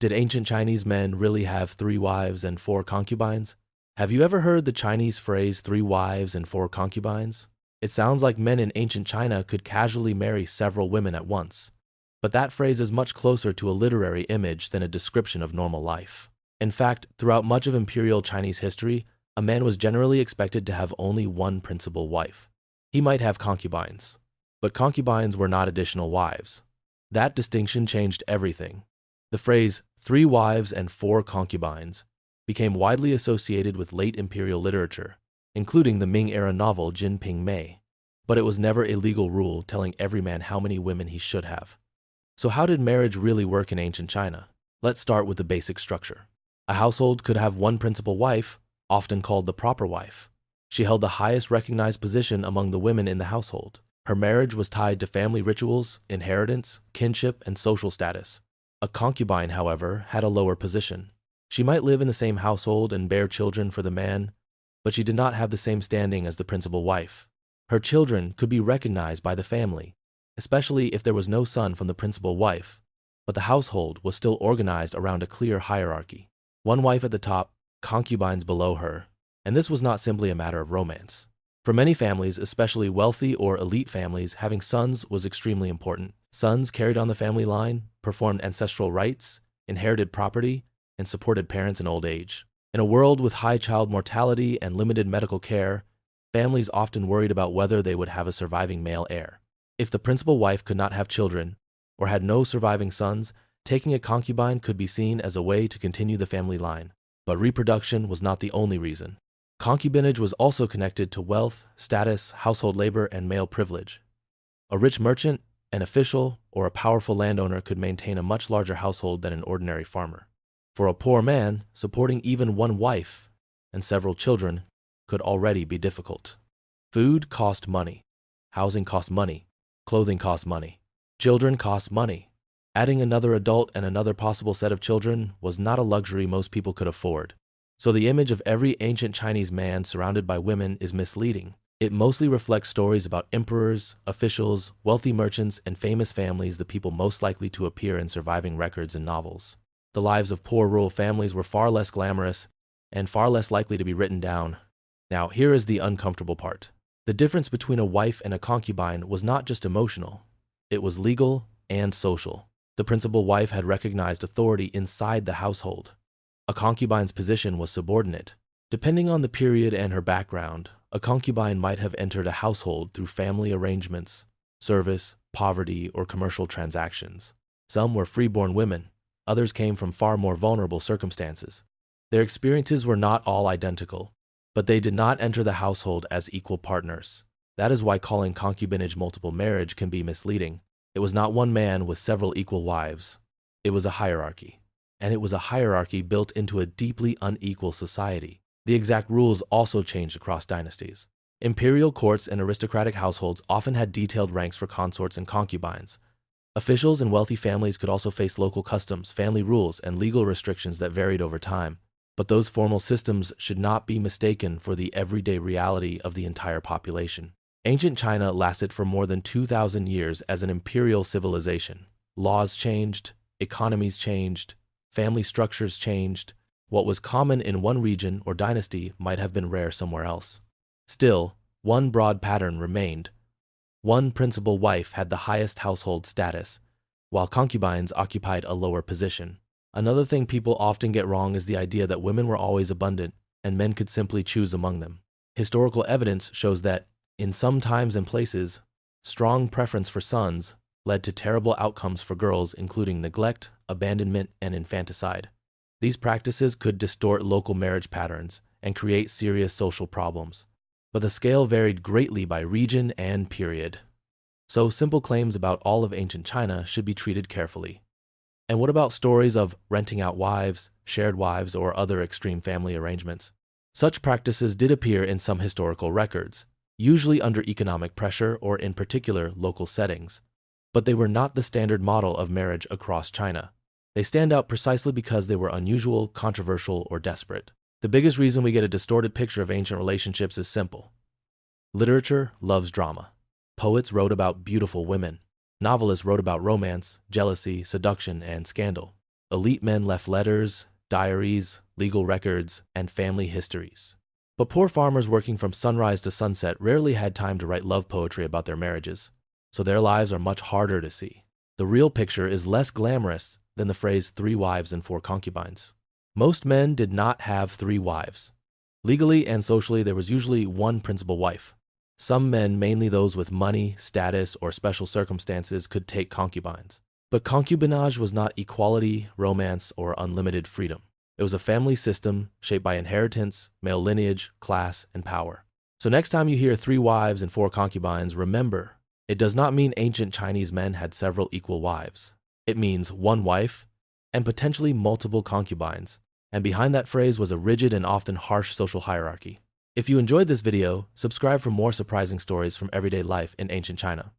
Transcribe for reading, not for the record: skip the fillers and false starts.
Did ancient Chinese men really have 3 wives and 4 concubines? Have you ever heard the Chinese phrase 3 wives and 4 concubines? It sounds like men in ancient China could casually marry several women at once. But that phrase is much closer to a literary image than a description of normal life. In fact, throughout much of imperial Chinese history, a man was generally expected to have only one principal wife. He might have concubines, but concubines were not additional wives. That distinction changed everything. The phrase 3 wives and 4 concubines became widely associated with late imperial literature, including the Ming-era novel Jin Ping Mei, but it was never a legal rule telling every man how many women he should have. So how did marriage really work in ancient China? Let's start with the basic structure. A household could have one principal wife, often called the proper wife. She held the highest recognized position among the women in the household. Her marriage was tied to family rituals, inheritance, kinship, and social status. A concubine, however, had a lower position. She might live in the same household and bear children for the man, but she did not have the same standing as the principal wife. Her children could be recognized by the family, especially if there was no son from the principal wife, but the household was still organized around a clear hierarchy. One wife at the top, concubines below her, and this was not simply a matter of romance. For many families, especially wealthy or elite families, having sons was extremely important. Sons carried on the family line, performed ancestral rites, inherited property, and supported parents in old age. In a world with high child mortality and limited medical care, families often worried about whether they would have a surviving male heir. If the principal wife could not have children, or had no surviving sons, taking a concubine could be seen as a way to continue the family line. But reproduction was not the only reason. Concubinage was also connected to wealth, status, household labor, and male privilege. A rich merchant, an official, or a powerful landowner could maintain a much larger household than an ordinary farmer. For a poor man, supporting even one wife and several children could already be difficult. Food cost money. Housing cost money. Clothing cost money. Children cost money. Adding another adult and another possible set of children was not a luxury most people could afford. So the image of every ancient Chinese man surrounded by women is misleading. It mostly reflects stories about emperors, officials, wealthy merchants, and famous families, the people most likely to appear in surviving records and novels. The lives of poor rural families were far less glamorous and far less likely to be written down. Now, here is the uncomfortable part. The difference between a wife and a concubine was not just emotional. It was legal and social. The principal wife had recognized authority inside the household. A concubine's position was subordinate. Depending on the period and her background, a concubine might have entered a household through family arrangements, service, poverty, or commercial transactions. Some were freeborn women. Others came from far more vulnerable circumstances. Their experiences were not all identical, but they did not enter the household as equal partners. That is why calling concubinage multiple marriage can be misleading. It was not one man with several equal wives. It was a hierarchy. And it was a hierarchy built into a deeply unequal society. The exact rules also changed across dynasties. Imperial courts and aristocratic households often had detailed ranks for consorts and concubines. Officials and wealthy families could also face local customs, family rules, and legal restrictions that varied over time. But those formal systems should not be mistaken for the everyday reality of the entire population. Ancient China lasted for more than 2,000 years as an imperial civilization. Laws changed, economies changed, family structures changed. What was common in one region or dynasty might have been rare somewhere else. Still, one broad pattern remained. One principal wife had the highest household status, while concubines occupied a lower position. Another thing people often get wrong is the idea that women were always abundant and men could simply choose among them. Historical evidence shows that, in some times and places, strong preference for sons led to terrible outcomes for girls, including neglect, abandonment, and infanticide. These practices could distort local marriage patterns and create serious social problems, but the scale varied greatly by region and period. So simple claims about all of ancient China should be treated carefully. And what about stories of renting out wives, shared wives, or other extreme family arrangements? Such practices did appear in some historical records, usually under economic pressure or in particular local settings. But they were not the standard model of marriage across China. They stand out precisely because they were unusual, controversial, or desperate. The biggest reason we get a distorted picture of ancient relationships is simple. Literature loves drama. Poets wrote about beautiful women. Novelists wrote about romance, jealousy, seduction, and scandal. Elite men left letters, diaries, legal records, and family histories. But poor farmers working from sunrise to sunset rarely had time to write love poetry about their marriages, so their lives are much harder to see. The real picture is less glamorous than the phrase 3 wives and 4 concubines. Most men did not have 3 wives. Legally and socially, there was usually one principal wife. Some men, mainly those with money, status, or special circumstances, could take concubines. But concubinage was not equality, romance, or unlimited freedom. It was a family system shaped by inheritance, male lineage, class, and power. So next time you hear 3 wives and 4 concubines, remember, it does not mean ancient Chinese men had several equal wives. It means one wife and potentially multiple concubines. And behind that phrase was a rigid and often harsh social hierarchy. If you enjoyed this video, subscribe for more surprising stories from everyday life in ancient China.